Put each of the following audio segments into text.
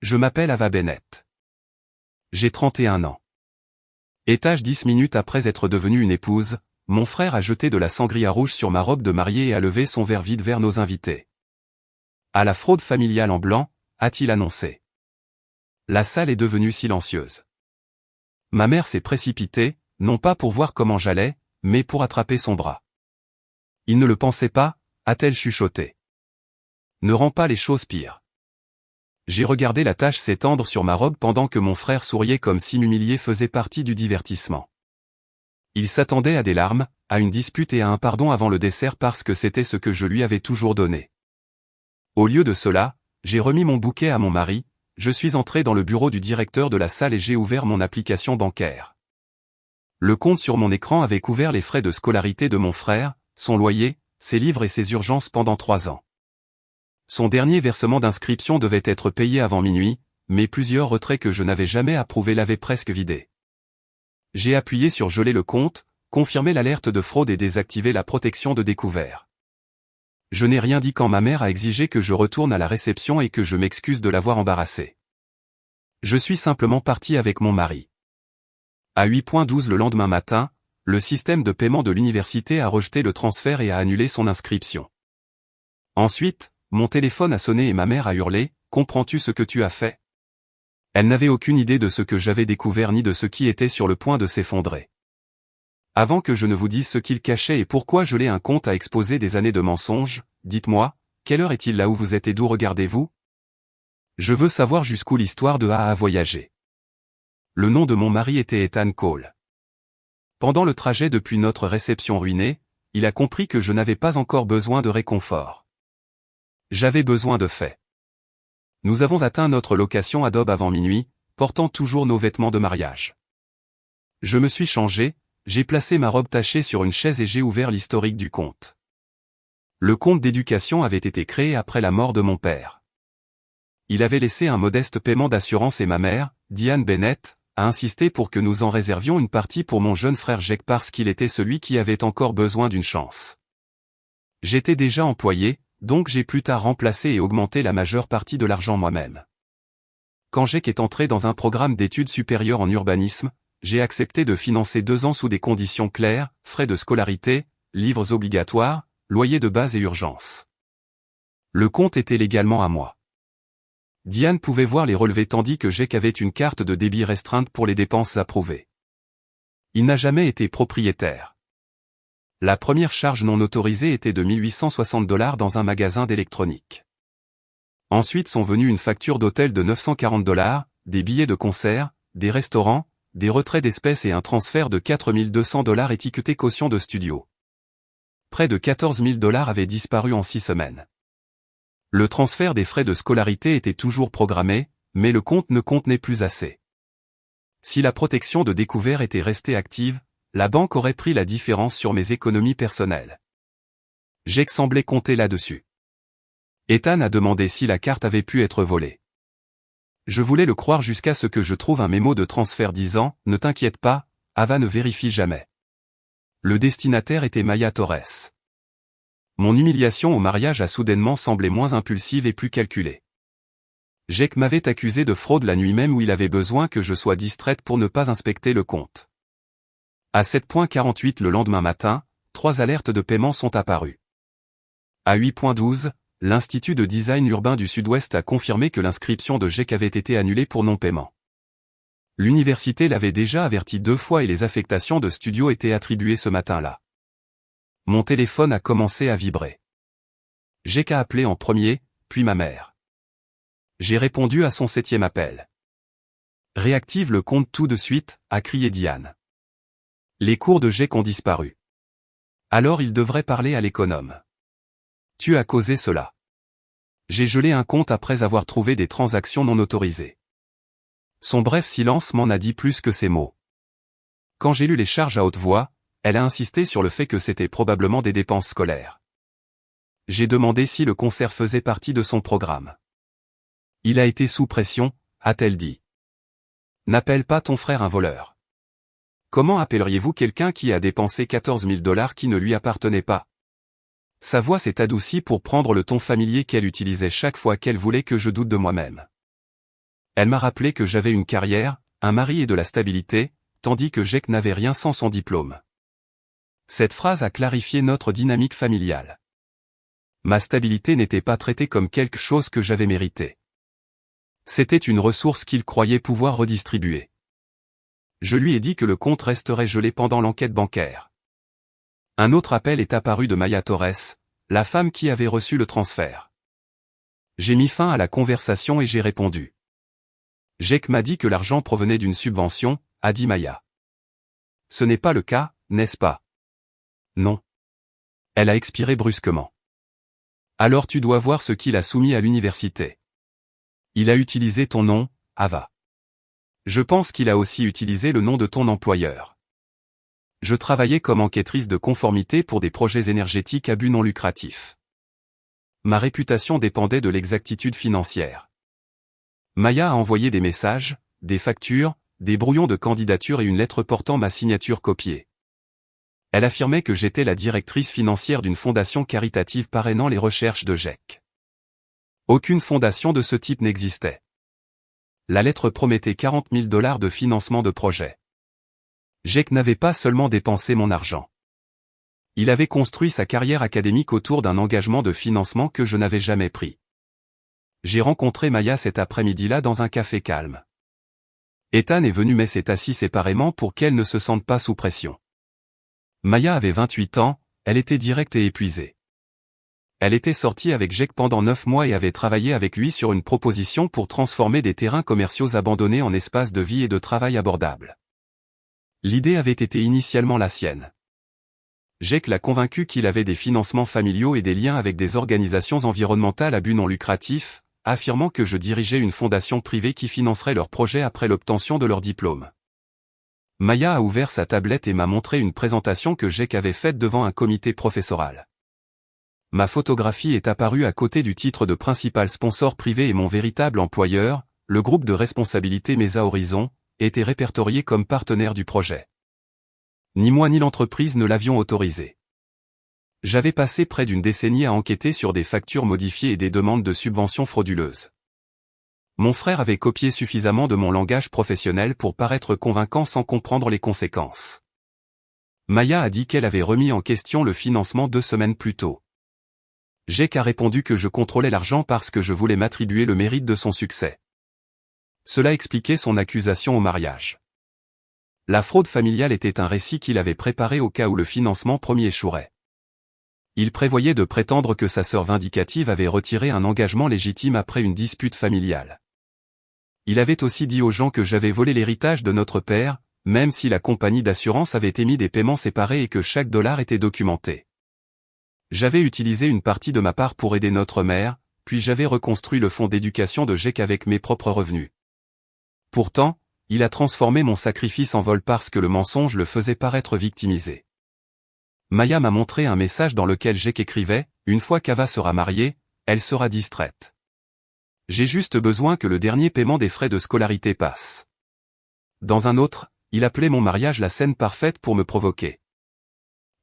Je m'appelle Ava Bennett. J'ai 31 ans. Étage 10 minutes après être devenue une épouse, mon frère a jeté de la sangria rouge sur ma robe de mariée et a levé son verre vide vers nos invités. À la fraude familiale en blanc, a-t-il annoncé. La salle est devenue silencieuse. Ma mère s'est précipitée, non pas pour voir comment j'allais, mais pour attraper son bras. Il ne le pensait pas, a-t-elle chuchoté. Ne rend pas les choses pires. J'ai regardé la tache s'étendre sur ma robe pendant que mon frère souriait comme si m'humilier faisait partie du divertissement. Il s'attendait à des larmes, à une dispute et à un pardon avant le dessert parce que c'était ce que je lui avais toujours donné. Au lieu de cela, j'ai remis mon bouquet à mon mari, je suis entré dans le bureau du directeur de la salle et j'ai ouvert mon application bancaire. Le compte sur mon écran avait couvert les frais de scolarité de mon frère, son loyer, ses livres et ses urgences pendant 3 ans. Son dernier versement d'inscription devait être payé avant minuit, mais plusieurs retraits que je n'avais jamais approuvés l'avaient presque vidé. J'ai appuyé sur geler le compte, confirmer l'alerte de fraude et désactiver la protection de découvert. Je n'ai rien dit quand ma mère a exigé que je retourne à la réception et que je m'excuse de l'avoir embarrassée. Je suis simplement parti avec mon mari. À 8h12 le lendemain matin, le système de paiement de l'université a rejeté le transfert et a annulé son inscription. Ensuite, mon téléphone a sonné et ma mère a hurlé, « Comprends-tu ce que tu as fait ?» Elle n'avait aucune idée de ce que j'avais découvert ni de ce qui était sur le point de s'effondrer. Avant que je ne vous dise ce qu'il cachait et pourquoi gelais un compte à exposer des années de mensonges, dites-moi, quelle heure est-il là où vous êtes et d'où regardez-vous? Je veux savoir jusqu'où l'histoire de A a voyagé. Le nom de mon mari était Ethan Cole. Pendant le trajet depuis notre réception ruinée, il a compris que je n'avais pas encore besoin de réconfort. J'avais besoin de faits. Nous avons atteint notre location Adobe avant minuit, portant toujours nos vêtements de mariage. Je me suis changé, j'ai placé ma robe tachée sur une chaise et j'ai ouvert l'historique du compte. Le compte d'éducation avait été créé après la mort de mon père. Il avait laissé un modeste paiement d'assurance et ma mère, Diane Bennett, a insisté pour que nous en réservions une partie pour mon jeune frère Jake parce qu'il était celui qui avait encore besoin d'une chance. J'étais déjà employé, donc j'ai plus tard remplacé et augmenté la majeure partie de l'argent moi-même. Quand Jake est entré dans un programme d'études supérieures en urbanisme, j'ai accepté de financer 2 ans sous des conditions claires, frais de scolarité, livres obligatoires, loyer de base et urgences. Le compte était légalement à moi. Diane pouvait voir les relevés tandis que Jake avait une carte de débit restreinte pour les dépenses approuvées. Il n'a jamais été propriétaire. La première charge non autorisée était de 1860 $ dans un magasin d'électronique. Ensuite sont venues une facture d'hôtel de 940 $, des billets de concert, des restaurants, des retraits d'espèces et un transfert de 4200 $ étiqueté caution de studio. Près de 14 000 $ avaient disparu en 6 semaines. Le transfert des frais de scolarité était toujours programmé, mais le compte ne contenait plus assez. Si la protection de découvert était restée active, la banque aurait pris la différence sur mes économies personnelles. Jake semblait compter là-dessus. Ethan a demandé si la carte avait pu être volée. Je voulais le croire jusqu'à ce que je trouve un mémo de transfert disant « Ne t'inquiète pas, Ava ne vérifie jamais ». Le destinataire était Maya Torres. Mon humiliation au mariage a soudainement semblé moins impulsive et plus calculée. Jake m'avait accusé de fraude la nuit même où il avait besoin que je sois distraite pour ne pas inspecter le compte. À 7h48 le lendemain matin, 3 alertes de paiement sont apparues. À 8h12, l'Institut de design urbain du Sud-Ouest a confirmé que l'inscription de Jake avait été annulée pour non-paiement. L'université l'avait déjà averti 2 fois et les affectations de studio étaient attribuées ce matin-là. Mon téléphone a commencé à vibrer. Jake a appelé en premier, puis ma mère. J'ai répondu à son 7e appel. « Réactive le compte tout de suite », a crié Diane. Les cours de Jake ont disparu. Alors il devrait parler à l'économe. Tu as causé cela. J'ai gelé un compte après avoir trouvé des transactions non autorisées. Son bref silence m'en a dit plus que ses mots. Quand j'ai lu les charges à haute voix, elle a insisté sur le fait que c'était probablement des dépenses scolaires. J'ai demandé si le concert faisait partie de son programme. Il a été sous pression, a-t-elle dit. N'appelle pas ton frère un voleur. Comment appelleriez-vous quelqu'un qui a dépensé 14 000 $ qui ne lui appartenaient pas? Sa voix s'est adoucie pour prendre le ton familier qu'elle utilisait chaque fois qu'elle voulait que je doute de moi-même. Elle m'a rappelé que j'avais une carrière, un mari et de la stabilité, tandis que Jake n'avait rien sans son diplôme. Cette phrase a clarifié notre dynamique familiale. Ma stabilité n'était pas traitée comme quelque chose que j'avais mérité. C'était une ressource qu'il croyait pouvoir redistribuer. Je lui ai dit que le compte resterait gelé pendant l'enquête bancaire. Un autre appel est apparu de Maya Torres, la femme qui avait reçu le transfert. J'ai mis fin à la conversation et j'ai répondu. Jake m'a dit que l'argent provenait d'une subvention, a dit Maya. Ce n'est pas le cas, n'est-ce pas? Non. Elle a expiré brusquement. Alors tu dois voir ce qu'il a soumis à l'université. Il a utilisé ton nom, Ava. Je pense qu'il a aussi utilisé le nom de ton employeur. Je travaillais comme enquêtrice de conformité pour des projets énergétiques à but non lucratif. Ma réputation dépendait de l'exactitude financière. Maya a envoyé des messages, des factures, des brouillons de candidature et une lettre portant ma signature copiée. Elle affirmait que j'étais la directrice financière d'une fondation caritative parrainant les recherches de Jake. Aucune fondation de ce type n'existait. La lettre promettait $40 000 de financement de projet. Jake n'avait pas seulement dépensé mon argent. Il avait construit sa carrière académique autour d'un engagement de financement que je n'avais jamais pris. J'ai rencontré Maya cet après-midi-là dans un café calme. Ethan est venu mais s'est assis séparément pour qu'elle ne se sente pas sous pression. Maya avait 28 ans, elle était directe et épuisée. Elle était sortie avec Jake pendant 9 mois et avait travaillé avec lui sur une proposition pour transformer des terrains commerciaux abandonnés en espaces de vie et de travail abordables. L'idée avait été initialement la sienne. Jake l'a convaincu qu'il avait des financements familiaux et des liens avec des organisations environnementales à but non lucratif, affirmant que je dirigeais une fondation privée qui financerait leurs projets après l'obtention de leur diplôme. Maya a ouvert sa tablette et m'a montré une présentation que Jake avait faite devant un comité professoral. Ma photographie est apparue à côté du titre de principal sponsor privé et mon véritable employeur, le groupe de responsabilité Mesa Horizon, était répertorié comme partenaire du projet. Ni moi ni l'entreprise ne l'avions autorisé. J'avais passé près d'une décennie à enquêter sur des factures modifiées et des demandes de subventions frauduleuses. Mon frère avait copié suffisamment de mon langage professionnel pour paraître convaincant sans comprendre les conséquences. Maya a dit qu'elle avait remis en question le financement 2 semaines plus tôt. Jake a répondu que je contrôlais l'argent parce que je voulais m'attribuer le mérite de son succès. Cela expliquait son accusation au mariage. La fraude familiale était un récit qu'il avait préparé au cas où le financement promis échouerait. Il prévoyait de prétendre que sa sœur vindicative avait retiré un engagement légitime après une dispute familiale. Il avait aussi dit aux gens que j'avais volé l'héritage de notre père, même si la compagnie d'assurance avait émis des paiements séparés et que chaque dollar était documenté. J'avais utilisé une partie de ma part pour aider notre mère, puis j'avais reconstruit le fonds d'éducation de Jake avec mes propres revenus. Pourtant, il a transformé mon sacrifice en vol parce que le mensonge le faisait paraître victimisé. Maya m'a montré un message dans lequel Jake écrivait « Une fois qu'Ava sera mariée, elle sera distraite. J'ai juste besoin que le dernier paiement des frais de scolarité passe. » Dans un autre, il appelait mon mariage la scène parfaite pour me provoquer.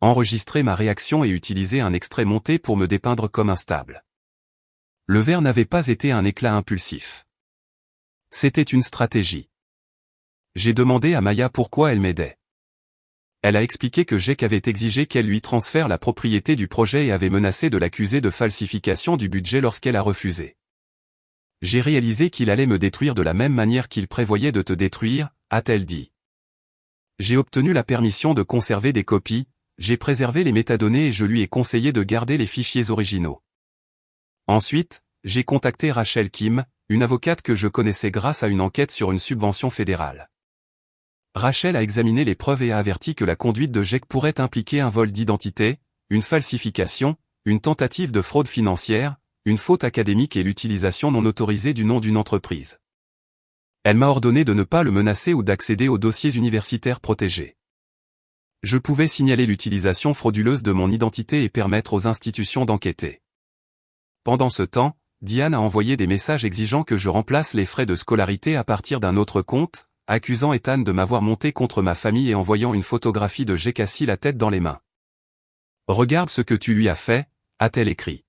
Enregistrer ma réaction et utiliser un extrait monté pour me dépeindre comme instable. Le verre n'avait pas été un éclat impulsif. C'était une stratégie. J'ai demandé à Maya pourquoi elle m'aidait. Elle a expliqué que Jake avait exigé qu'elle lui transfère la propriété du projet et avait menacé de l'accuser de falsification du budget lorsqu'elle a refusé. J'ai réalisé qu'il allait me détruire de la même manière qu'il prévoyait de te détruire, a-t-elle dit. J'ai obtenu la permission de conserver des copies, j'ai préservé les métadonnées et je lui ai conseillé de garder les fichiers originaux. Ensuite, j'ai contacté Rachel Kim, une avocate que je connaissais grâce à une enquête sur une subvention fédérale. Rachel a examiné les preuves et a averti que la conduite de Jake pourrait impliquer un vol d'identité, une falsification, une tentative de fraude financière, une faute académique et l'utilisation non autorisée du nom d'une entreprise. Elle m'a ordonné de ne pas le menacer ou d'accéder aux dossiers universitaires protégés. Je pouvais signaler l'utilisation frauduleuse de mon identité et permettre aux institutions d'enquêter. Pendant ce temps, Diane a envoyé des messages exigeant que je remplace les frais de scolarité à partir d'un autre compte, accusant Ethan de m'avoir monté contre ma famille et envoyant une photographie de Jake assis la tête dans les mains. « Regarde ce que tu lui as fait », a-t-elle écrit.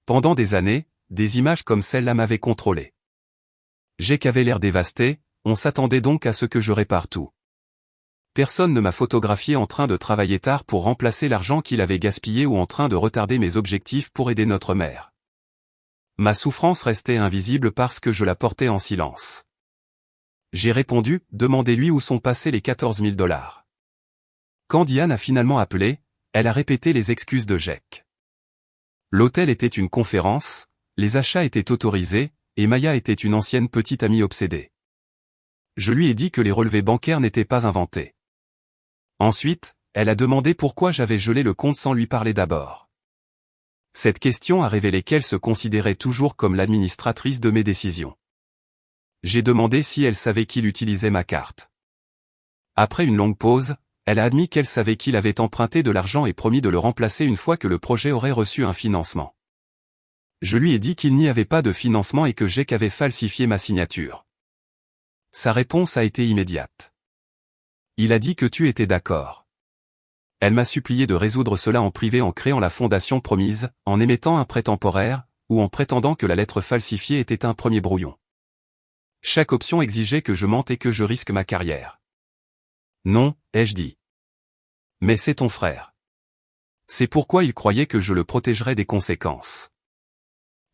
Pendant des années, des images comme celle-là m'avaient contrôlé. Jake avait l'air dévasté, on s'attendait donc à ce que je répare tout. Personne ne m'a photographié en train de travailler tard pour remplacer l'argent qu'il avait gaspillé ou en train de retarder mes objectifs pour aider notre mère. Ma souffrance restait invisible parce que je la portais en silence. J'ai répondu, demandez-lui où sont passés les 14 000 $. Quand Diane a finalement appelé, elle a répété les excuses de Jake. L'hôtel était une conférence, les achats étaient autorisés, et Maya était une ancienne petite amie obsédée. Je lui ai dit que les relevés bancaires n'étaient pas inventés. Ensuite, elle a demandé pourquoi j'avais gelé le compte sans lui parler d'abord. Cette question a révélé qu'elle se considérait toujours comme l'administratrice de mes décisions. J'ai demandé si elle savait qu'il utilisait ma carte. Après une longue pause, elle a admis qu'elle savait qu'il avait emprunté de l'argent et promis de le remplacer une fois que le projet aurait reçu un financement. Je lui ai dit qu'il n'y avait pas de financement et que Jake avait falsifié ma signature. Sa réponse a été immédiate. Il a dit que tu étais d'accord. Elle m'a supplié de résoudre cela en privé en créant la fondation promise, en émettant un prêt temporaire, ou en prétendant que la lettre falsifiée était un premier brouillon. Chaque option exigeait que je mente et que je risque ma carrière. Non, ai-je dit. Mais c'est ton frère. C'est pourquoi il croyait que je le protégerais des conséquences.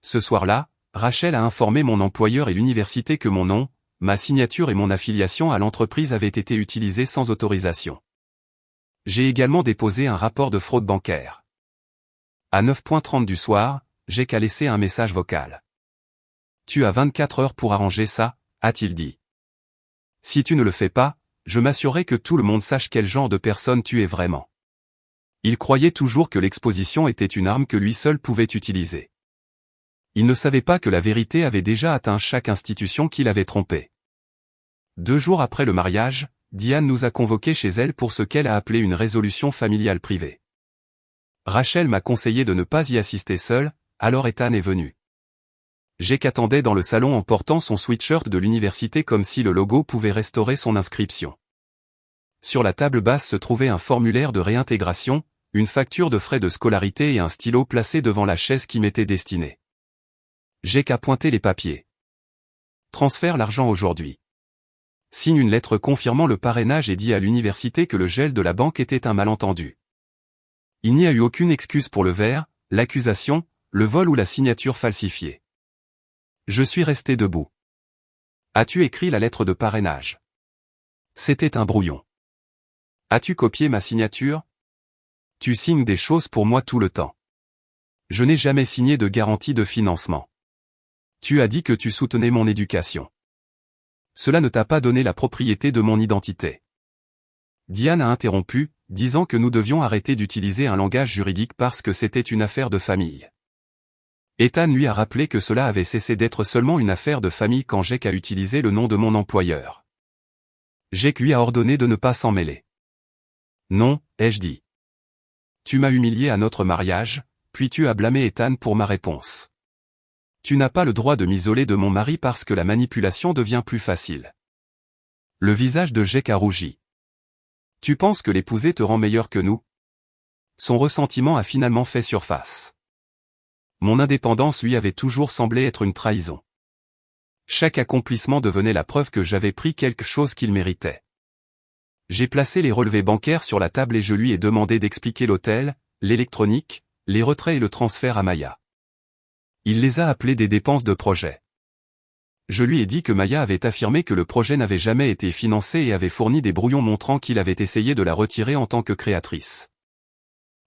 Ce soir-là, Rachel a informé mon employeur et l'université que mon nom, ma signature et mon affiliation à l'entreprise avaient été utilisés sans autorisation. J'ai également déposé un rapport de fraude bancaire. À 9h30 du soir, Jake a laissé un message vocal. Tu as 24 heures pour arranger ça, a-t-il dit. Si tu ne le fais pas, je m'assurerai que tout le monde sache quel genre de personne tu es vraiment. Il croyait toujours que l'exposition était une arme que lui seul pouvait utiliser. Il ne savait pas que la vérité avait déjà atteint chaque institution qui l'avait trompé. 2 jours après le mariage, Diane nous a convoqués chez elle pour ce qu'elle a appelé une résolution familiale privée. Rachel m'a conseillé de ne pas y assister seule, alors Ethan est venu. Jake attendait dans le salon en portant son sweatshirt de l'université comme si le logo pouvait restaurer son inscription. Sur la table basse se trouvait un formulaire de réintégration, une facture de frais de scolarité et un stylo placé devant la chaise qui m'était destinée. Jake a pointé les papiers. Transfère l'argent aujourd'hui. Signe une lettre confirmant le parrainage et dit à l'université que le gel de la banque était un malentendu. Il n'y a eu aucune excuse pour le verre, l'accusation, le vol ou la signature falsifiée. Je suis resté debout. As-tu écrit la lettre de parrainage? C'était un brouillon. As-tu copié ma signature? Tu signes des choses pour moi tout le temps. Je n'ai jamais signé de garantie de financement. Tu as dit que tu soutenais mon éducation. Cela ne t'a pas donné la propriété de mon identité. Diane a interrompu, disant que nous devions arrêter d'utiliser un langage juridique parce que c'était une affaire de famille. Ethan lui a rappelé que cela avait cessé d'être seulement une affaire de famille quand Jake a utilisé le nom de mon employeur. Jake lui a ordonné de ne pas s'en mêler. Non, ai-je dit. Tu m'as humilié à notre mariage, puis tu as blâmé Ethan pour ma réponse. Tu n'as pas le droit de m'isoler de mon mari parce que la manipulation devient plus facile. Le visage de Jake a rougi. Tu penses que l'épouser te rend meilleur que nous? Son ressentiment a finalement fait surface. Mon indépendance lui avait toujours semblé être une trahison. Chaque accomplissement devenait la preuve que j'avais pris quelque chose qu'il méritait. J'ai placé les relevés bancaires sur la table et je lui ai demandé d'expliquer l'hôtel, l'électronique, les retraits et le transfert à Maya. Il les a appelés des dépenses de projet. Je lui ai dit que Maya avait affirmé que le projet n'avait jamais été financé et avait fourni des brouillons montrant qu'il avait essayé de la retirer en tant que créatrice.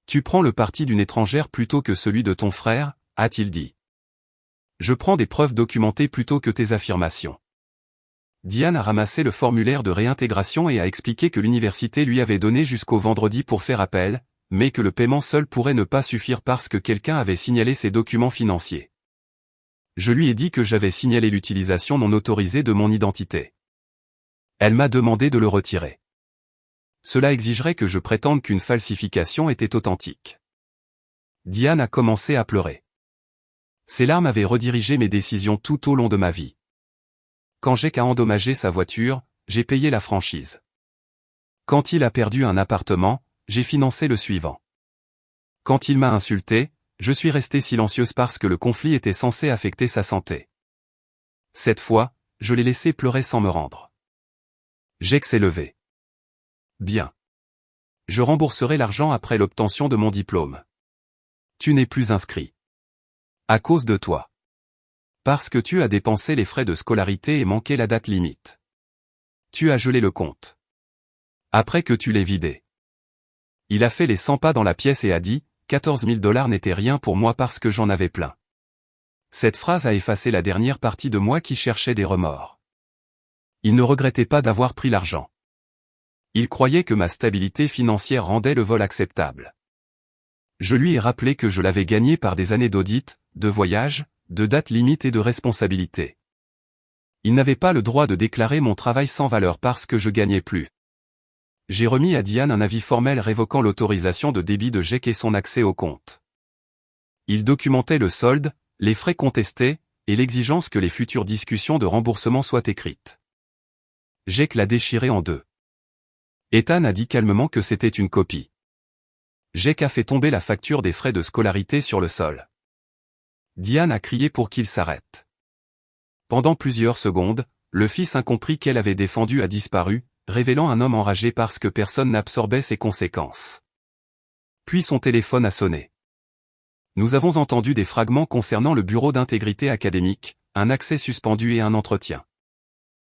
Tu prends le parti d'une étrangère plutôt que celui de ton frère, a-t-il dit. Je prends des preuves documentées plutôt que tes affirmations. Diane a ramassé le formulaire de réintégration et a expliqué que l'université lui avait donné jusqu'au vendredi pour faire appel, mais que le paiement seul pourrait ne pas suffire parce que quelqu'un avait signalé ses documents financiers. Je lui ai dit que j'avais signalé l'utilisation non autorisée de mon identité. Elle m'a demandé de le retirer. Cela exigerait que je prétende qu'une falsification était authentique. Diane a commencé à pleurer. Ses larmes avaient redirigé mes décisions tout au long de ma vie. Quand Jake a endommagé sa voiture, j'ai payé la franchise. Quand il a perdu un appartement, j'ai financé le suivant. Quand il m'a insulté, je suis restée silencieuse parce que le conflit était censé affecter sa santé. Cette fois, je l'ai laissé pleurer sans me rendre. Jake s'est levé. Bien. Je rembourserai l'argent après l'obtention de mon diplôme. Tu n'es plus inscrit. À cause de toi. Parce que tu as dépensé les frais de scolarité et manqué la date limite. Tu as gelé le compte. Après que tu l'aies vidé. Il a fait les 100 pas dans la pièce et a dit, 14 000 $ n'était rien pour moi parce que j'en avais plein. Cette phrase a effacé la dernière partie de moi qui cherchait des remords. Il ne regrettait pas d'avoir pris l'argent. Il croyait que ma stabilité financière rendait le vol acceptable. Je lui ai rappelé que je l'avais gagné par des années d'audit, de voyage, de dates limites et de responsabilité. Il n'avait pas le droit de déclarer mon travail sans valeur parce que je gagnais plus. J'ai remis à Diane un avis formel révoquant l'autorisation de débit de Jake et son accès au compte. Il documentait le solde, les frais contestés, et l'exigence que les futures discussions de remboursement soient écrites. Jake l'a déchiré en deux. Ethan a dit calmement que c'était une copie. Jake a fait tomber la facture des frais de scolarité sur le sol. Diane a crié pour qu'il s'arrête. Pendant plusieurs secondes, le fils incompris qu'elle avait défendu a disparu, révélant un homme enragé parce que personne n'absorbait ses conséquences. Puis son téléphone a sonné. Nous avons entendu des fragments concernant le bureau d'intégrité académique, un accès suspendu et un entretien.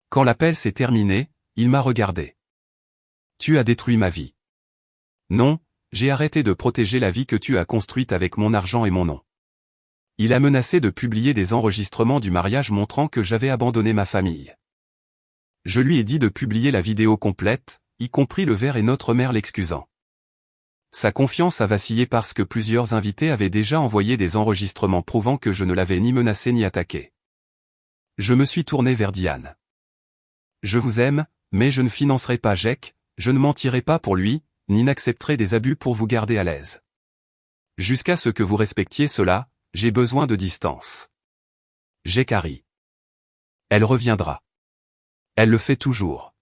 Quand l'appel s'est terminé, il m'a regardé. Tu as détruit ma vie. Non, j'ai arrêté de protéger la vie que tu as construite avec mon argent et mon nom. Il a menacé de publier des enregistrements du mariage montrant que j'avais abandonné ma famille. Je lui ai dit de publier la vidéo complète, y compris le verre et notre mère l'excusant. Sa confiance a vacillé parce que plusieurs invités avaient déjà envoyé des enregistrements prouvant que je ne l'avais ni menacé ni attaqué. Je me suis tourné vers Diane. Je vous aime, mais je ne financerai pas Jake, je ne mentirai pas pour lui, ni n'accepterai des abus pour vous garder à l'aise. Jusqu'à ce que vous respectiez cela, j'ai besoin de distance. Jake a ri. Elle reviendra. Elle le fait toujours.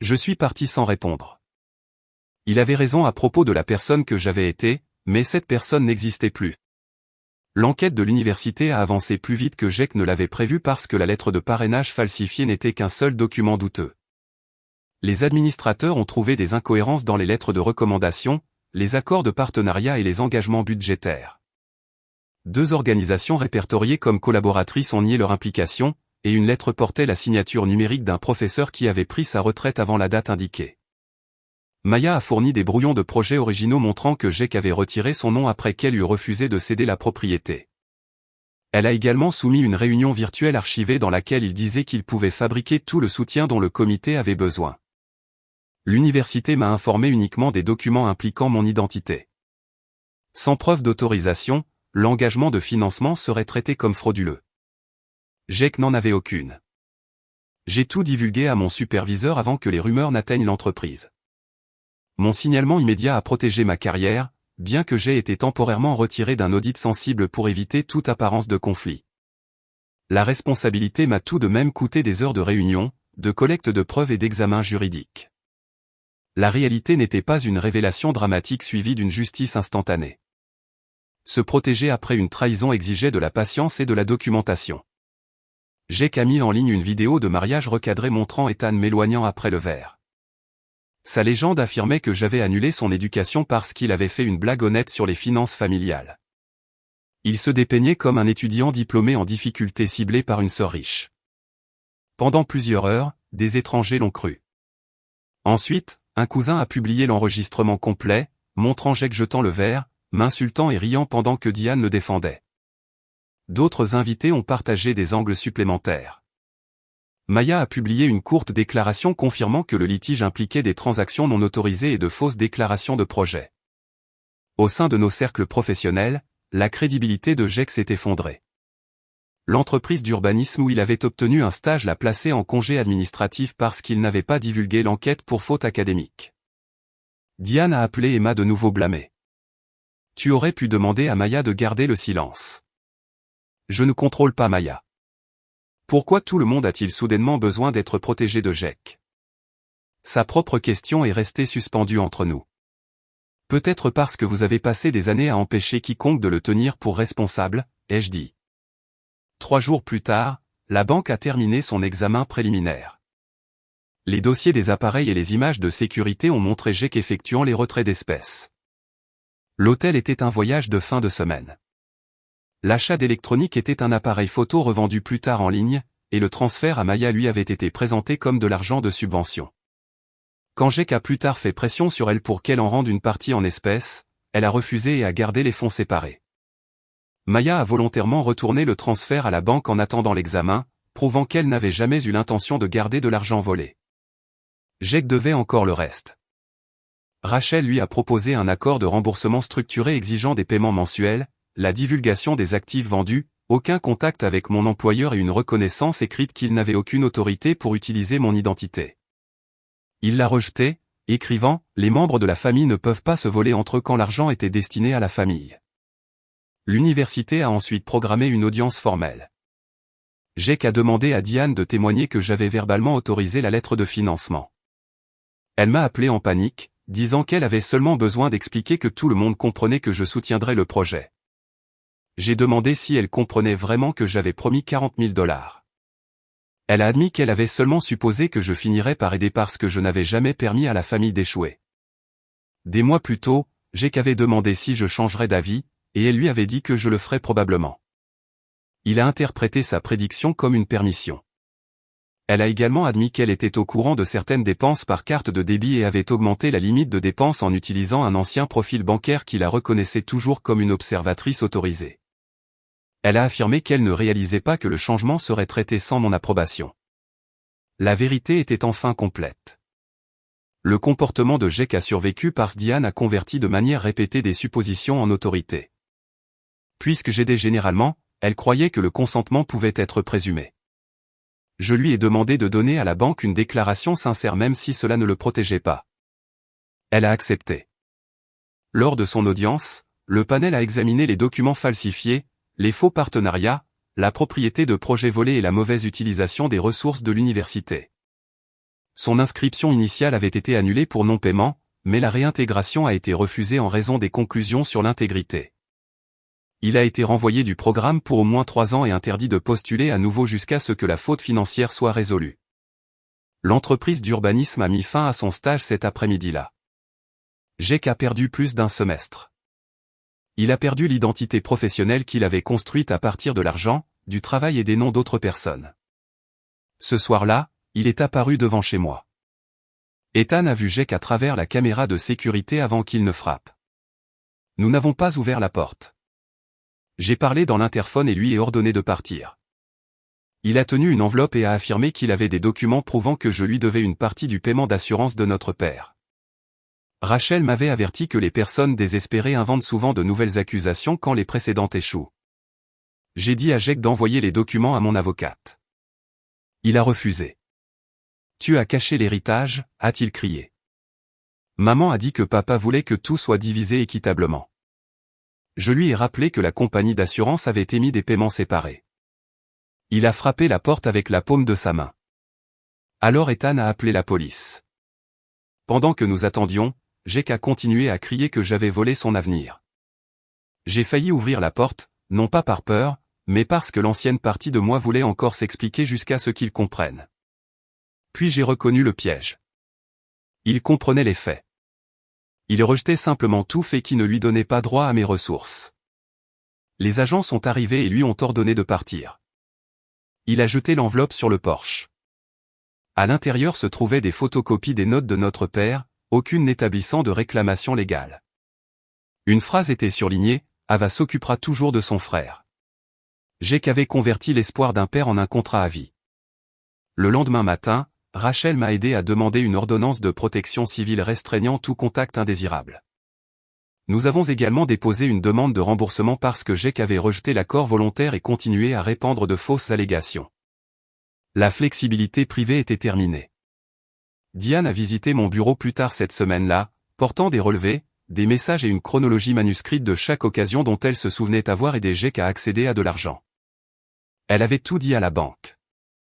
Je suis parti sans répondre. Il avait raison à propos de la personne que j'avais été, mais cette personne n'existait plus. L'enquête de l'université a avancé plus vite que Jake ne l'avait prévu parce que la lettre de parrainage falsifiée n'était qu'un seul document douteux. Les administrateurs ont trouvé des incohérences dans les lettres de recommandation, les accords de partenariat et les engagements budgétaires. 2 organisations répertoriées comme collaboratrices ont nié leur implication, et une lettre portait la signature numérique d'un professeur qui avait pris sa retraite avant la date indiquée. Maya a fourni des brouillons de projets originaux montrant que Jake avait retiré son nom après qu'elle eut refusé de céder la propriété. Elle a également soumis une réunion virtuelle archivée dans laquelle il disait qu'il pouvait fabriquer tout le soutien dont le comité avait besoin. L'université m'a informé uniquement des documents impliquant mon identité. Sans preuve d'autorisation, l'engagement de financement serait traité comme frauduleux. Jake n'en avait aucune. J'ai tout divulgué à mon superviseur avant que les rumeurs n'atteignent l'entreprise. Mon signalement immédiat a protégé ma carrière, bien que j'aie été temporairement retiré d'un audit sensible pour éviter toute apparence de conflit. La responsabilité m'a tout de même coûté des heures de réunion, de collecte de preuves et d'examen juridique. La réalité n'était pas une révélation dramatique suivie d'une justice instantanée. Se protéger après une trahison exigeait de la patience et de la documentation. Jake a mis en ligne une vidéo de mariage recadrée montrant Ethan m'éloignant après le verre. Sa légende affirmait que j'avais annulé son éducation parce qu'il avait fait une blague honnête sur les finances familiales. Il se dépeignait comme un étudiant diplômé en difficulté ciblé par une sœur riche. Pendant plusieurs heures, des étrangers l'ont cru. Ensuite, un cousin a publié l'enregistrement complet, montrant Jake jetant le verre, m'insultant et riant pendant que Diane le défendait. D'autres invités ont partagé des angles supplémentaires. Maya a publié une courte déclaration confirmant que le litige impliquait des transactions non autorisées et de fausses déclarations de projet. Au sein de nos cercles professionnels, la crédibilité de Jake s'est effondrée. L'entreprise d'urbanisme où il avait obtenu un stage l'a placé en congé administratif parce qu'il n'avait pas divulgué l'enquête pour faute académique. Diane a appelé et m'a de nouveau blâmé. Tu aurais pu demander à Maya de garder le silence. Je ne contrôle pas Maya. Pourquoi tout le monde a-t-il soudainement besoin d'être protégé de Jake? Sa propre question est restée suspendue entre nous. Peut-être parce que vous avez passé des années à empêcher quiconque de le tenir pour responsable, ai-je dit. 3 jours plus tard, la banque a terminé son examen préliminaire. Les dossiers des appareils et les images de sécurité ont montré Jake effectuant les retraits d'espèces. L'hôtel était un voyage de fin de semaine. L'achat d'électronique était un appareil photo revendu plus tard en ligne, et le transfert à Maya lui avait été présenté comme de l'argent de subvention. Quand Jake a plus tard fait pression sur elle pour qu'elle en rende une partie en espèces, elle a refusé et a gardé les fonds séparés. Maya a volontairement retourné le transfert à la banque en attendant l'examen, prouvant qu'elle n'avait jamais eu l'intention de garder de l'argent volé. Jake devait encore le reste. Rachel lui a proposé un accord de remboursement structuré exigeant des paiements mensuels, la divulgation des actifs vendus, aucun contact avec mon employeur et une reconnaissance écrite qu'il n'avait aucune autorité pour utiliser mon identité. Il l'a rejeté, écrivant « Les membres de la famille ne peuvent pas se voler entre eux quand l'argent était destiné à la famille ». L'université a ensuite programmé une audience formelle. Jake a demandé à Diane de témoigner que j'avais verbalement autorisé la lettre de financement. Elle m'a appelé en panique, disant qu'elle avait seulement besoin d'expliquer que tout le monde comprenait que je soutiendrais le projet. J'ai demandé si elle comprenait vraiment que j'avais promis 40 000 $. Elle a admis qu'elle avait seulement supposé que je finirais par aider parce que je n'avais jamais permis à la famille d'échouer. Des mois plus tôt, Jake avait demandé si je changerais d'avis, et elle lui avait dit que je le ferais probablement. Il a interprété sa prédiction comme une permission. Elle a également admis qu'elle était au courant de certaines dépenses par carte de débit et avait augmenté la limite de dépenses en utilisant un ancien profil bancaire qui la reconnaissait toujours comme une observatrice autorisée. Elle a affirmé qu'elle ne réalisait pas que le changement serait traité sans mon approbation. La vérité était enfin complète. Le comportement de Jake a survécu parce que Diane a converti de manière répétée des suppositions en autorité. Puisque j'aidais généralement, elle croyait que le consentement pouvait être présumé. Je lui ai demandé de donner à la banque une déclaration sincère même si cela ne le protégeait pas. Elle a accepté. Lors de son audience, le panel a examiné les documents falsifiés, les faux partenariats, la propriété de projets volés et la mauvaise utilisation des ressources de l'université. Son inscription initiale avait été annulée pour non-paiement, mais la réintégration a été refusée en raison des conclusions sur l'intégrité. Il a été renvoyé du programme pour au moins 3 ans et interdit de postuler à nouveau jusqu'à ce que la faute financière soit résolue. L'entreprise d'urbanisme a mis fin à son stage cet après-midi-là. Jake a perdu plus d'1 semestre. Il a perdu l'identité professionnelle qu'il avait construite à partir de l'argent, du travail et des noms d'autres personnes. Ce soir-là, il est apparu devant chez moi. Ethan a vu Jake à travers la caméra de sécurité avant qu'il ne frappe. Nous n'avons pas ouvert la porte. J'ai parlé dans l'interphone et lui ai ordonné de partir. Il a tenu une enveloppe et a affirmé qu'il avait des documents prouvant que je lui devais une partie du paiement d'assurance de notre père. Rachel m'avait averti que les personnes désespérées inventent souvent de nouvelles accusations quand les précédentes échouent. J'ai dit à Jake d'envoyer les documents à mon avocate. Il a refusé. « Tu as caché l'héritage » a-t-il crié. Maman a dit que papa voulait que tout soit divisé équitablement. Je lui ai rappelé que la compagnie d'assurance avait émis des paiements séparés. Il a frappé la porte avec la paume de sa main. Alors Ethan a appelé la police. Pendant que nous attendions, Jake a continué à crier que j'avais volé son avenir. J'ai failli ouvrir la porte, non pas par peur, mais parce que l'ancienne partie de moi voulait encore s'expliquer jusqu'à ce qu'il comprenne. Puis j'ai reconnu le piège. Il comprenait les faits. Il rejetait simplement tout fait qui ne lui donnait pas droit à mes ressources. Les agents sont arrivés et lui ont ordonné de partir. Il a jeté l'enveloppe sur le porche. À l'intérieur se trouvaient des photocopies des notes de notre père, aucune n'établissant de réclamation légale. Une phrase était surlignée, « Ava s'occupera toujours de son frère ». Jake avait converti l'espoir d'un père en un contrat à vie. Le lendemain matin, Rachel m'a aidé à demander une ordonnance de protection civile restreignant tout contact indésirable. Nous avons également déposé une demande de remboursement parce que Jake avait rejeté l'accord volontaire et continué à répandre de fausses allégations. La flexibilité privée était terminée. Diane a visité mon bureau plus tard cette semaine-là, portant des relevés, des messages et une chronologie manuscrite de chaque occasion dont elle se souvenait avoir aidé Jake à accéder à de l'argent. Elle avait tout dit à la banque.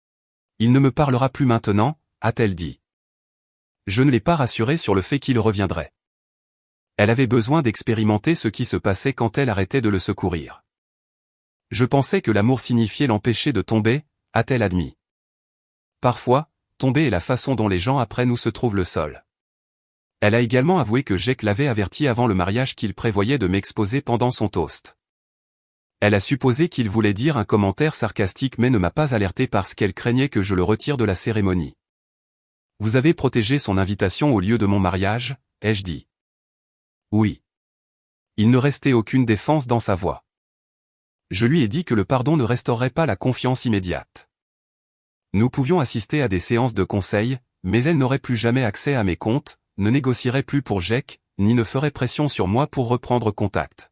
« Il ne me parlera plus maintenant », a-t-elle dit. Je ne l'ai pas rassurée sur le fait qu'il reviendrait. Elle avait besoin d'expérimenter ce qui se passait quand elle arrêtait de le secourir. Je pensais que l'amour signifiait l'empêcher de tomber, a-t-elle admis. Parfois, tomber est la façon dont les gens apprennent où se trouve le sol. Elle a également avoué que Jake l'avait averti avant le mariage qu'il prévoyait de m'exposer pendant son toast. Elle a supposé qu'il voulait dire un commentaire sarcastique mais ne m'a pas alerté parce qu'elle craignait que je le retire de la cérémonie. Vous avez protégé son invitation au lieu de mon mariage, ai-je dit. Oui. Il ne restait aucune défense dans sa voix. Je lui ai dit que le pardon ne restaurerait pas la confiance immédiate. Nous pouvions assister à des séances de conseil, mais elle n'aurait plus jamais accès à mes comptes, ne négocierait plus pour Jake, ni ne ferait pression sur moi pour reprendre contact.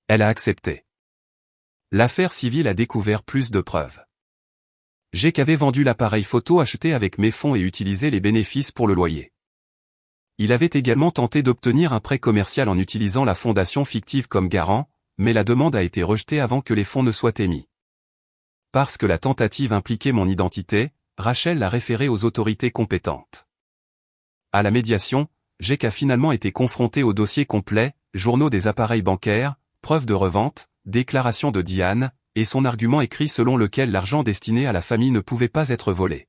Elle a accepté. L'affaire civile a découvert plus de preuves. Jake avait vendu l'appareil photo acheté avec mes fonds et utilisé les bénéfices pour le loyer. Il avait également tenté d'obtenir un prêt commercial en utilisant la fondation fictive comme garant, mais la demande a été rejetée avant que les fonds ne soient émis. Parce que la tentative impliquait mon identité, Rachel l'a référé aux autorités compétentes. À la médiation, Jake a finalement été confronté au dossier complet, journaux des appareils bancaires, preuves de revente, déclaration de Diane, et son argument écrit selon lequel l'argent destiné à la famille ne pouvait pas être volé.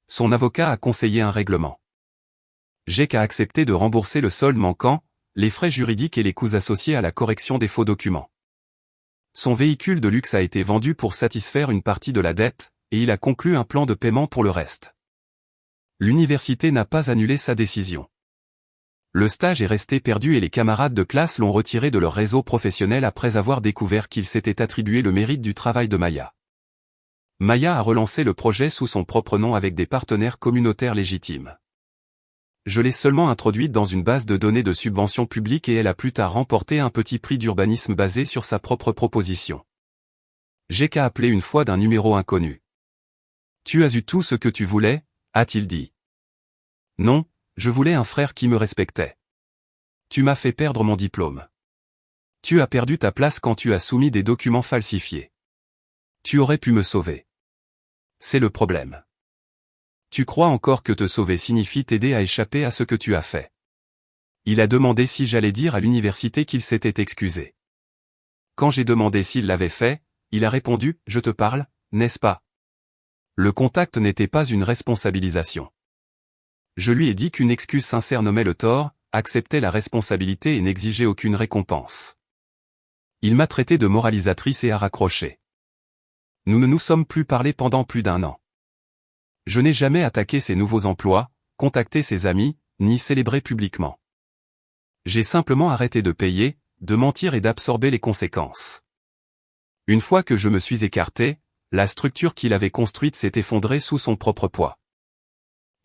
Son avocat a conseillé un règlement. Jake a accepté de rembourser le solde manquant, les frais juridiques et les coûts associés à la correction des faux documents. Son véhicule de luxe a été vendu pour satisfaire une partie de la dette, et il a conclu un plan de paiement pour le reste. L'université n'a pas annulé sa décision. Le stage est resté perdu et les camarades de classe l'ont retiré de leur réseau professionnel après avoir découvert qu'il s'était attribué le mérite du travail de Maya. Maya a relancé le projet sous son propre nom avec des partenaires communautaires légitimes. Je l'ai seulement introduite dans une base de données de subventions publiques et elle a plus tard remporté un petit prix d'urbanisme basé sur sa propre proposition. Jake a appelé une fois d'un numéro inconnu. « Tu as eu tout ce que tu voulais ?» a-t-il dit. « Non, je voulais un frère qui me respectait. Tu m'as fait perdre mon diplôme. Tu as perdu ta place quand tu as soumis des documents falsifiés. Tu aurais pu me sauver. C'est le problème. Tu crois encore que te sauver signifie t'aider à échapper à ce que tu as fait. » Il a demandé si j'allais dire à l'université qu'il s'était excusé. Quand j'ai demandé s'il l'avait fait, il a répondu « Je te parle, n'est-ce pas ?» Le contact n'était pas une responsabilisation. Je lui ai dit qu'une excuse sincère nommait le tort, acceptait la responsabilité et n'exigeait aucune récompense. Il m'a traité de moralisatrice et a raccroché. Nous ne nous sommes plus parlé pendant plus d'1 an. Je n'ai jamais attaqué ses nouveaux emplois, contacté ses amis, ni célébré publiquement. J'ai simplement arrêté de payer, de mentir et d'absorber les conséquences. Une fois que je me suis écarté, la structure qu'il avait construite s'est effondrée sous son propre poids.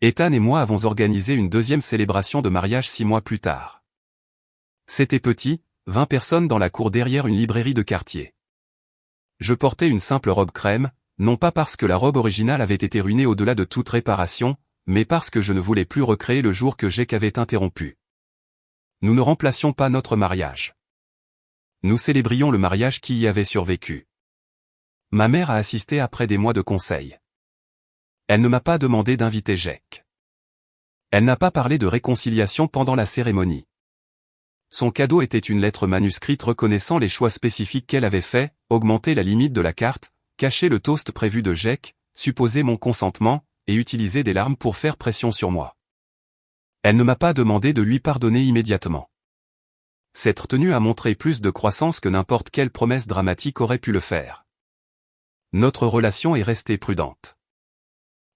Ethan et moi avons organisé une deuxième célébration de mariage 6 mois plus tard. C'était petit, 20 personnes dans la cour derrière une librairie de quartier. Je portais une simple robe crème, non pas parce que la robe originale avait été ruinée au-delà de toute réparation, mais parce que je ne voulais plus recréer le jour que Jake avait interrompu. Nous ne remplacions pas notre mariage. Nous célébrions le mariage qui y avait survécu. Ma mère a assisté après des mois de conseils. Elle ne m'a pas demandé d'inviter Jake. Elle n'a pas parlé de réconciliation pendant la cérémonie. Son cadeau était une lettre manuscrite reconnaissant les choix spécifiques qu'elle avait faits, augmenter la limite de la carte, cacher le toast prévu de Jake, supposer mon consentement, et utiliser des larmes pour faire pression sur moi. Elle ne m'a pas demandé de lui pardonner immédiatement. Cette retenue a montré plus de croissance que n'importe quelle promesse dramatique aurait pu le faire. Notre relation est restée prudente.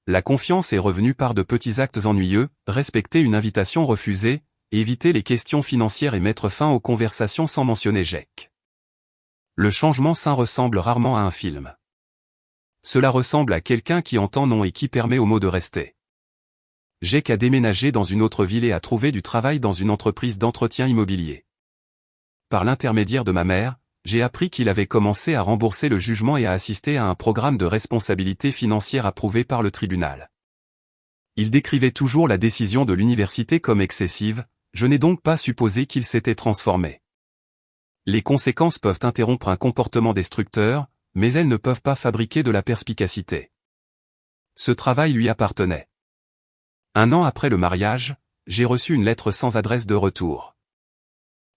La confiance est revenue par de petits actes ennuyeux, respecter une invitation refusée, éviter les questions financières et mettre fin aux conversations sans mentionner Jake. Le changement sain ressemble rarement à un film. Cela ressemble à quelqu'un qui entend non et qui permet au mot de rester. Jake a déménagé dans une autre ville et a trouvé du travail dans une entreprise d'entretien immobilier. Par l'intermédiaire de ma mère, j'ai appris qu'il avait commencé à rembourser le jugement et à assister à un programme de responsabilité financière approuvé par le tribunal. Il décrivait toujours la décision de l'université comme excessive, je n'ai donc pas supposé qu'il s'était transformé. Les conséquences peuvent interrompre un comportement destructeur, mais elles ne peuvent pas fabriquer de la perspicacité. Ce travail lui appartenait. 1 an après le mariage, j'ai reçu une lettre sans adresse de retour.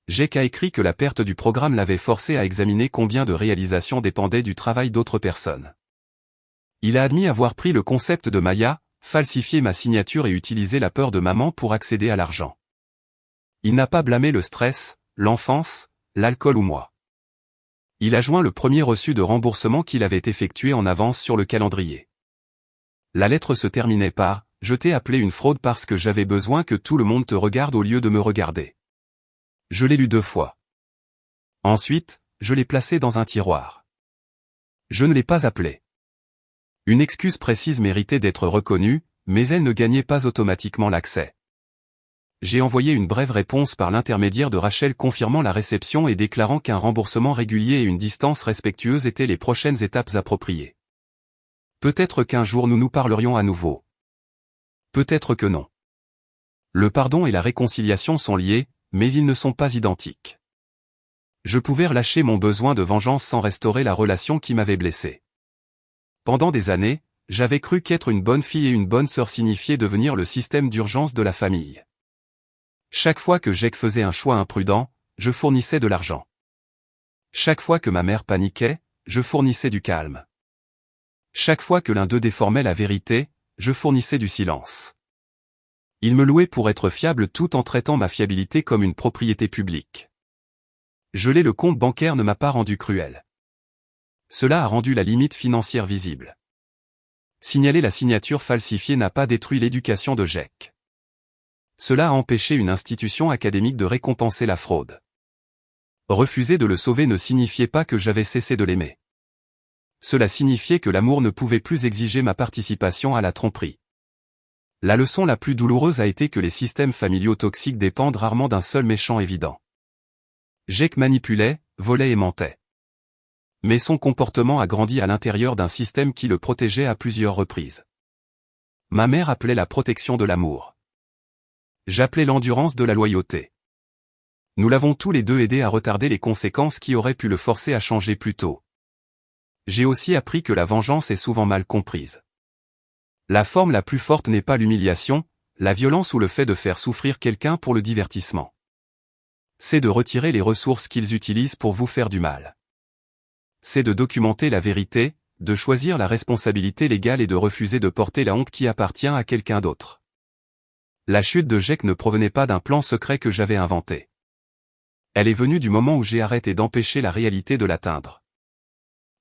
Jake a écrit que la perte du programme l'avait forcé à examiner combien de réalisations dépendaient du travail d'autres personnes. Il a admis avoir pris le concept de Maya, falsifié ma signature et utilisé la peur de maman pour accéder à l'argent. Il n'a pas blâmé le stress, l'enfance, l'alcool ou moi. Il a joint le premier reçu de remboursement qu'il avait effectué en avance sur le calendrier. La lettre se terminait par « Je t'ai appelé une fraude parce que j'avais besoin que tout le monde te regarde au lieu de me regarder ». Je l'ai lu 2 fois. Ensuite, je l'ai placé dans un tiroir. Je ne l'ai pas appelé. Une excuse précise méritait d'être reconnue, mais elle ne gagnait pas automatiquement l'accès. J'ai envoyé une brève réponse par l'intermédiaire de Rachel confirmant la réception et déclarant qu'un remboursement régulier et une distance respectueuse étaient les prochaines étapes appropriées. Peut-être qu'un jour nous nous parlerions à nouveau. Peut-être que non. Le pardon et la réconciliation sont liés, mais ils ne sont pas identiques. Je pouvais relâcher mon besoin de vengeance sans restaurer la relation qui m'avait blessé. Pendant des années, j'avais cru qu'être une bonne fille et une bonne sœur signifiait devenir le système d'urgence de la famille. Chaque fois que Jake faisait un choix imprudent, je fournissais de l'argent. Chaque fois que ma mère paniquait, je fournissais du calme. Chaque fois que l'un d'eux déformait la vérité, je fournissais du silence. Il me louait pour être fiable tout en traitant ma fiabilité comme une propriété publique. Geler le compte bancaire ne m'a pas rendu cruel. Cela a rendu la limite financière visible. Signaler la signature falsifiée n'a pas détruit l'éducation de Jake. Cela a empêché une institution académique de récompenser la fraude. Refuser de le sauver ne signifiait pas que j'avais cessé de l'aimer. Cela signifiait que l'amour ne pouvait plus exiger ma participation à la tromperie. La leçon la plus douloureuse a été que les systèmes familiaux toxiques dépendent rarement d'un seul méchant évident. Jake manipulait, volait et mentait. Mais son comportement a grandi à l'intérieur d'un système qui le protégeait à plusieurs reprises. Ma mère appelait la protection de l'amour. J'appelais l'endurance de la loyauté. Nous l'avons tous les deux aidé à retarder les conséquences qui auraient pu le forcer à changer plus tôt. J'ai aussi appris que la vengeance est souvent mal comprise. La forme la plus forte n'est pas l'humiliation, la violence ou le fait de faire souffrir quelqu'un pour le divertissement. C'est de retirer les ressources qu'ils utilisent pour vous faire du mal. C'est de documenter la vérité, de choisir la responsabilité légale et de refuser de porter la honte qui appartient à quelqu'un d'autre. La chute de Jake ne provenait pas d'un plan secret que j'avais inventé. Elle est venue du moment où j'ai arrêté d'empêcher la réalité de l'atteindre.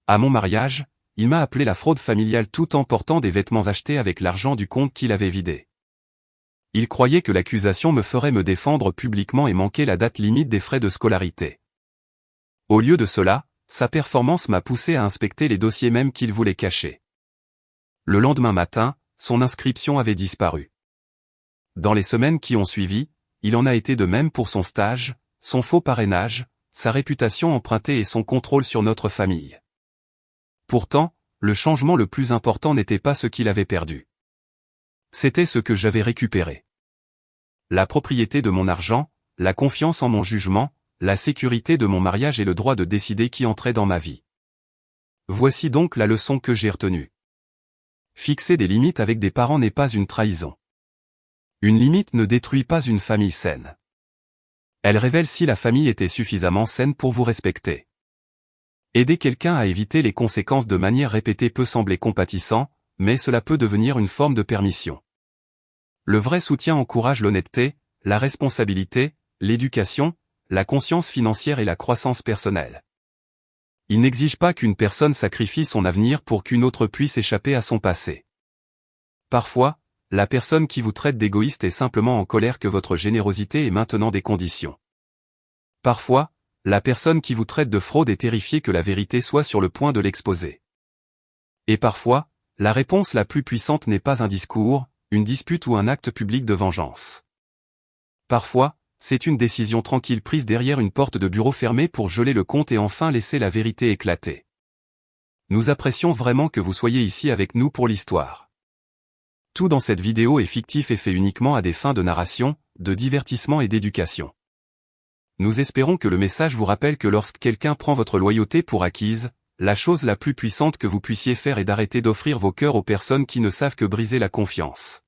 À mon mariage, il m'a appelé la fraude familiale tout en portant des vêtements achetés avec l'argent du compte qu'il avait vidé. Il croyait que l'accusation me ferait me défendre publiquement et manquer la date limite des frais de scolarité. Au lieu de cela, sa performance m'a poussé à inspecter les dossiers même qu'il voulait cacher. Le lendemain matin, son inscription avait disparu. Dans les semaines qui ont suivi, il en a été de même pour son stage, son faux parrainage, sa réputation empruntée et son contrôle sur notre famille. Pourtant, le changement le plus important n'était pas ce qu'il avait perdu. C'était ce que j'avais récupéré. La propriété de mon argent, la confiance en mon jugement, la sécurité de mon mariage et le droit de décider qui entrait dans ma vie. Voici donc la leçon que j'ai retenue. Fixer des limites avec des parents n'est pas une trahison. Une limite ne détruit pas une famille saine. Elle révèle si la famille était suffisamment saine pour vous respecter. Aider quelqu'un à éviter les conséquences de manière répétée peut sembler compatissant, mais cela peut devenir une forme de permission. Le vrai soutien encourage l'honnêteté, la responsabilité, l'éducation, la conscience financière et la croissance personnelle. Il n'exige pas qu'une personne sacrifie son avenir pour qu'une autre puisse échapper à son passé. Parfois, la personne qui vous traite d'égoïste est simplement en colère que votre générosité ait maintenant des conditions. Parfois, la personne qui vous traite de fraude est terrifiée que la vérité soit sur le point de l'exposer. Et parfois, la réponse la plus puissante n'est pas un discours, une dispute ou un acte public de vengeance. Parfois, c'est une décision tranquille prise derrière une porte de bureau fermée pour geler le compte et enfin laisser la vérité éclater. Nous apprécions vraiment que vous soyez ici avec nous pour l'histoire. Tout dans cette vidéo est fictif et fait uniquement à des fins de narration, de divertissement et d'éducation. Nous espérons que le message vous rappelle que lorsque quelqu'un prend votre loyauté pour acquise, la chose la plus puissante que vous puissiez faire est d'arrêter d'offrir vos cœurs aux personnes qui ne savent que briser la confiance.